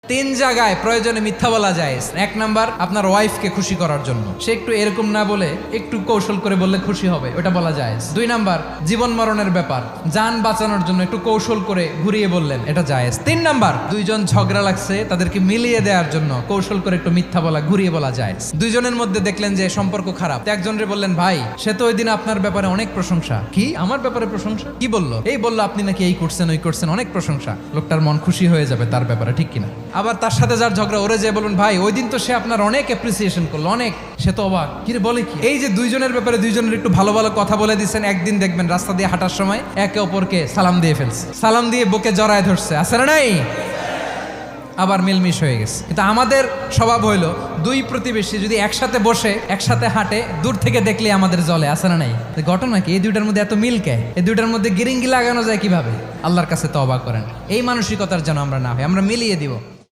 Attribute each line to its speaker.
Speaker 1: তিন জায়গায় প্রয়োজনে মিথ্যা বলা যায়। এক নাম্বার, আপনার ওয়াইফকে খুশি করার জন্য, সে একটু এরকম না বলে একটু কৌশল করে বললে খুশি হবে, ওটা বলা যায়। দুই নাম্বার, জীবন মরণের ব্যাপার, যান বাঁচানোর জন্য একটু কৌশল করে ঘুরিয়ে বললেন, এটা জায়েজ। তিন নাম্বার, দুইজন ঝগড়া লাগছে তাদেরকে মিলিয়ে দেওয়ার জন্য কৌশল করে একটু মিথ্যা বলা, ঘুরিয়ে বলা যায়। দুইজনের মধ্যে দেখলেন যে সম্পর্ক খারাপ, একজনরে বললেন, ভাই সে তো ওই দিন আপনার ব্যাপারে অনেক প্রশংসা। কি আমার ব্যাপারে প্রশংসা? কি বললো? এই বললো আপনি নাকি এই করছেন ওই করছেন, অনেক প্রশংসা। লোকটার মন খুশি হয়ে যাবে তার ব্যাপারে, ঠিক কিনা? আবার তার সাথে যার ঝগড়া, ওরে যে বলুন, ভাই ওই দিন তো সে আপনার অনেক অ্যাপ্রিসিয়েশন করলো, অনেক, সে তো অবাক, কি রে বলে কি? এই যে দুইজনের ব্যাপারে দুইজনের একটু ভালো ভালো কথা বলে দিচ্ছেন, একদিন দেখবেন রাস্তা দিয়ে হাঁটার সময় একে অপরকে সালাম দিয়ে ফেলছে, সালাম দিয়ে বুকে জড়ায় ধরছে, আছে না নাই? আবার মিলমিশ হয়ে গেছে। কিন্তু আমাদের স্বভাব হইলো, দুই প্রতিবেশী যদি একসাথে বসে একসাথে হাঁটে, দূর থেকে দেখলে আমাদের জলে, আছে না নাই? ঘটনা কি? এই দুইটার মধ্যে এত মিল কে? এই দুইটার মধ্যে গিরিঙ্গি লাগানো যায় কিভাবে? আল্লাহর কাছে তওবা করেন, এই মানসিকতার যেন আমরা না হয়, আমরা মিলিয়ে দিব।